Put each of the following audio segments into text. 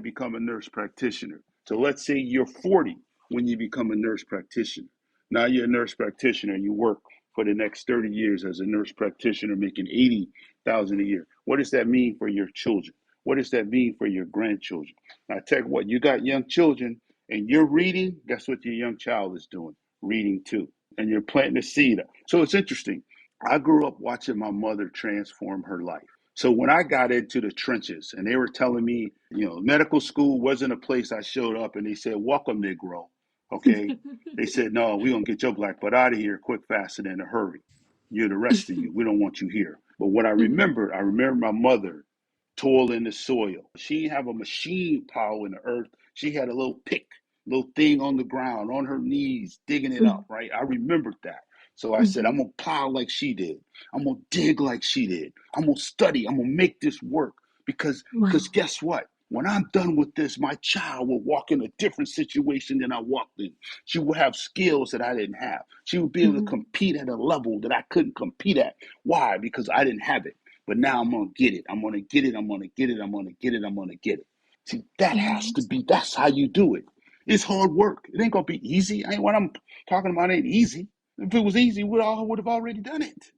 to become a nurse practitioner. So let's say you're 40 when you become a nurse practitioner. Now you're a nurse practitioner and you work for the next 30 years as a nurse practitioner making 80,000 a year. What does that mean for your children? What does that mean for your grandchildren? Now, I tell you what, you got young children and you're reading, guess what your young child is doing? Reading too. And you're planting a seed. So it's interesting. I grew up watching my mother transform her life. So when I got into the trenches and they were telling me, medical school wasn't a place I showed up and they said, welcome, Negro. Okay. They said, no, we're going to get your black butt out of here quick, fast, and in a hurry. You're the rest of you. We don't want you here. But what I remember my mother toiling the soil. She didn't have a machine plowing the earth. She had a little pick, little thing on the ground, on her knees, digging it up, right? I remembered that. So I said, I'm going to plow like she did. I'm going to dig like she did. I'm going to study. I'm going to make this work because guess what? When I'm done with this, my child will walk in a different situation than I walked in. She will have skills that I didn't have. She will be able to compete at a level that I couldn't compete at. Why? Because I didn't have it. But now I'm going to get it. I'm going to get it. I'm going to get it. I'm going to get it. I'm going to get it. See, that has to be, that's how you do it. It's hard work. It ain't going to be easy. What I'm talking about ain't easy. If it was easy, we all would have already done it.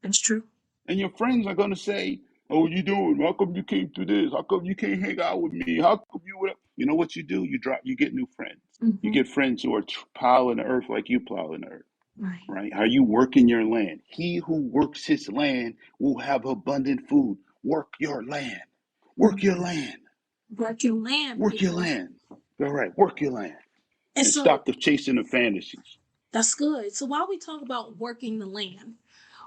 That's true. And your friends are going to say, oh, what you doing? How come you came through this? How come you can't hang out with me? How come you know what you do? You get new friends. You get friends who are plowing the earth like you plowing the earth. Right? How you working your land. He who works his land will have abundant food. Work your land. Work your land. Work your land. Work your land. All right. Work your land. And so, stop the chasing the fantasies. That's good. So while we talk about working the land,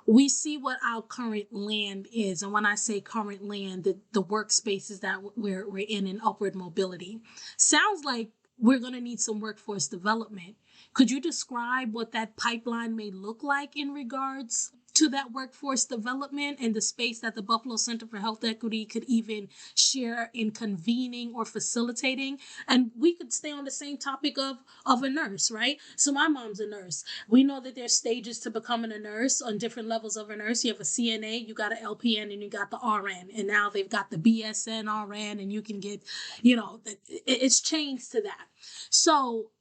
we see what our current land is. And when I say current land, the workspaces that we're in upward mobility. Sounds like we're going to need some workforce development. Could you describe what that pipeline may look like in regards to that workforce development and the space that the Buffalo Center for Health Equity could even share in convening or facilitating? And we could stay on the same topic of a nurse, right? So my mom's a nurse. We know that there's stages to becoming a nurse on different levels of a nurse. You have a CNA, you got an LPN, and you got the RN. And now they've got the BSN RN, and you can get, it's changed to that. So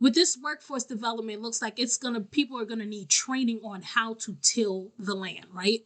with this workforce development, it looks like people are gonna need training on how to till the land, right?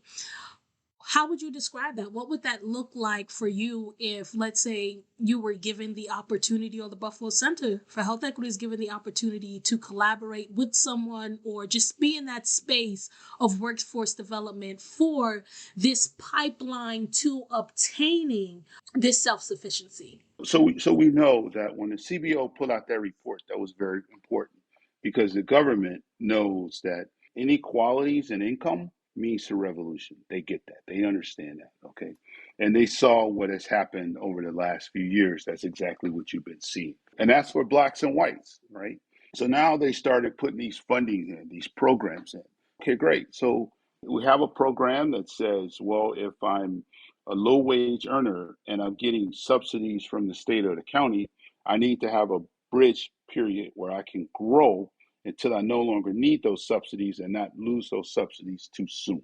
How would you describe that? What would that look like for you if, let's say, you were given the opportunity, or the Buffalo Center for Health Equity is given the opportunity to collaborate with someone or just be in that space of workforce development for this pipeline to obtaining this self-sufficiency? So we know that when the CBO put out that report, that was very important because the government knows that inequalities in income means to revolution. They get that. They understand that. Okay. And they saw what has happened over the last few years. That's exactly what you've been seeing. And that's for blacks and whites, right? So now they started putting these funding in, these programs in. Okay, great. So we have a program that says, well, if I'm a low wage earner and I'm getting subsidies from the state or the county, I need to have a bridge period where I can grow until I no longer need those subsidies and not lose those subsidies too soon,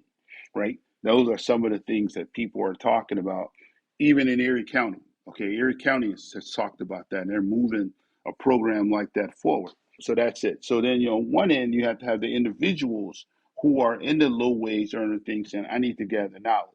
right? Those are some of the things that people are talking about, even in Erie County. Okay, Erie County has talked about that, and they're moving a program like that forward. So that's it. So then, on one end, you have to have the individuals who are in the low wage earner thing saying, I need to gather knowledge.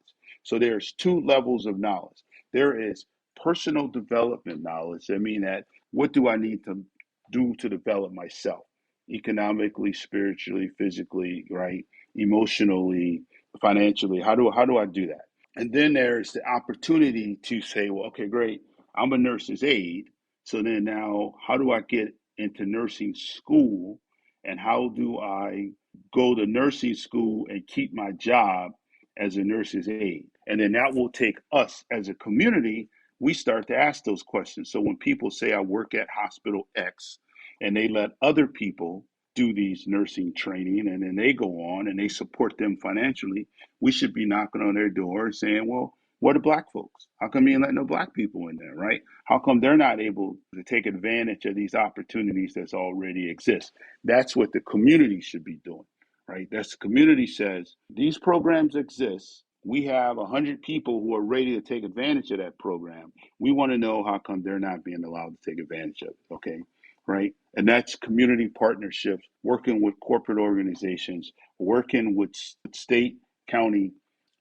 So there's two levels of knowledge. There is personal development knowledge. I mean that what do I need to do to develop myself economically, spiritually, physically, right? Emotionally, financially. How do I do that? And then there's the opportunity to say, well, okay, great. I'm a nurse's aide. So then now how do I get into nursing school? And how do I go to nursing school and keep my job as a nurse's aide? And then that will take us as a community, we start to ask those questions. So when people say I work at hospital X and they let other people do these nursing training and then they go on and they support them financially, we should be knocking on their door saying, well, what are black folks? How come you ain't let no black people in there, right? How come they're not able to take advantage of these opportunities that already exist? That's what the community should be doing, right? That's the community says, these programs exist. we have 100 people who are ready to take advantage of that program. We want to know how come they're not being allowed to take advantage of it, okay? Right? And that's community partnerships, working with corporate organizations, working with state, county,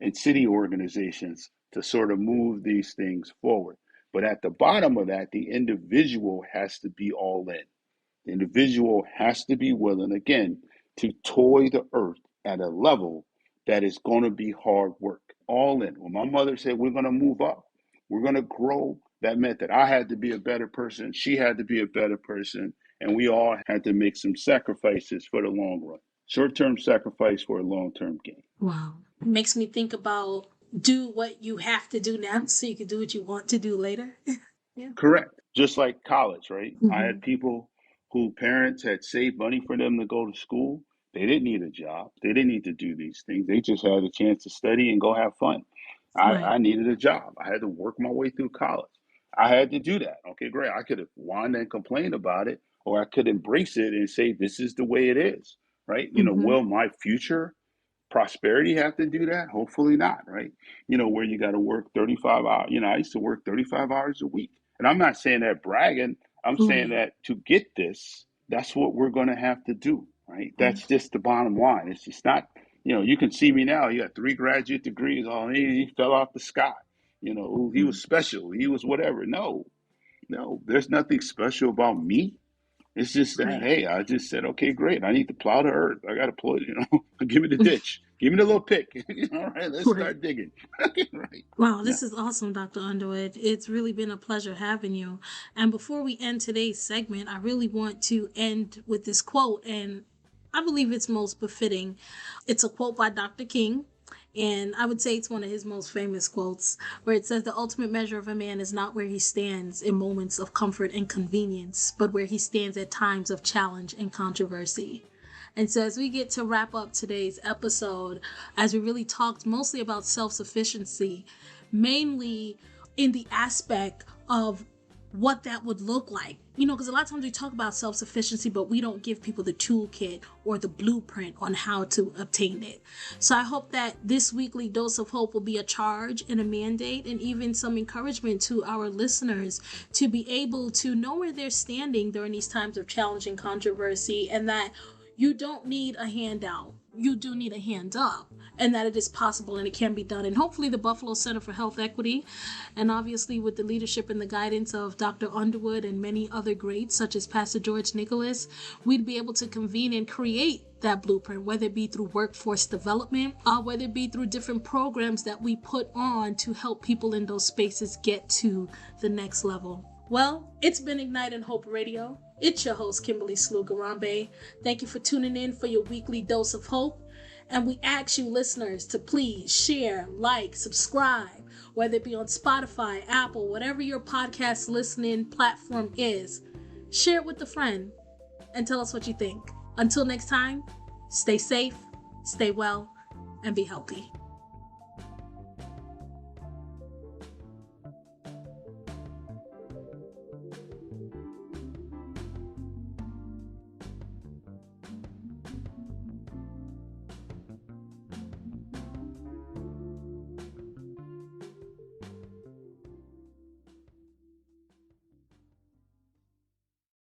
and city organizations to sort of move these things forward. But at the bottom of that, the individual has to be all in. The individual has to be willing, again, to toy the earth at a level that is going to be hard work. All in. When my mother said, we're going to move up, we're going to grow, that meant that I had to be a better person. She had to be a better person. And we all had to make some sacrifices for the long run. Short term sacrifice for a long term gain. Wow. It makes me think about do what you have to do now so you can do what you want to do later. Yeah. Correct. Just like college, right? I Mm-hmm. had people who parents had saved money for them to go to school. They didn't need a job. They didn't need to do these things. They just had a chance to study and go have fun. Right. I needed a job. I had to work my way through college. I had to do that. Okay, great. I could have whined and complained about it, or I could embrace it and say, this is the way it is, right? Mm-hmm. Will my future prosperity have to do that? Hopefully not, right? Where you got to work 35 hours. I used to work 35 hours a week. And I'm not saying that bragging. I'm saying Right. that to get this, that's what we're going to have to do, right? Right. That's just the bottom line. It's just not, you can see me now. You got 3 graduate degrees. Oh, he fell off the sky. He was special. He was whatever. No, no, there's nothing special about me. It's just that, Right. hey, I just said, okay, great. I need to plow the earth. I got to plow it. Give me the ditch. Give me the little pick. All right, let's Right. start digging. Right. Wow, Yeah. this is awesome, Dr. Underwood. It's really been a pleasure having you. And before we end today's segment, I really want to end with this quote, and I believe it's most befitting. It's a quote by Dr. King, and I would say it's one of his most famous quotes, where it says, the ultimate measure of a man is not where he stands in moments of comfort and convenience, but where he stands at times of challenge and controversy. And so, as we get to wrap up today's episode, as we really talked mostly about self sufficiency, mainly in the aspect of what that would look like. Because a lot of times we talk about self sufficiency, but we don't give people the toolkit or the blueprint on how to obtain it. So I hope that this weekly dose of hope will be a charge and a mandate, and even some encouragement to our listeners to be able to know where they're standing during these times of challenge and controversy, and that you don't need a handout. You do need a hand up, and that it is possible and it can be done. And hopefully the Buffalo Center for Health Equity, and obviously with the leadership and the guidance of Dr. Underwood and many other greats such as Pastor George Nicholas, we'd be able to convene and create that blueprint, whether it be through workforce development, or whether it be through different programs that we put on to help people in those spaces get to the next level. Well, it's been Ignite and Hope Radio. It's your host, Kimberly Slugarambe. Thank you for tuning in for your weekly dose of hope. And we ask you listeners to please share, like, subscribe, whether it be on Spotify, Apple, whatever your podcast listening platform is. Share it with a friend and tell us what you think. Until next time, stay safe, stay well, and be healthy.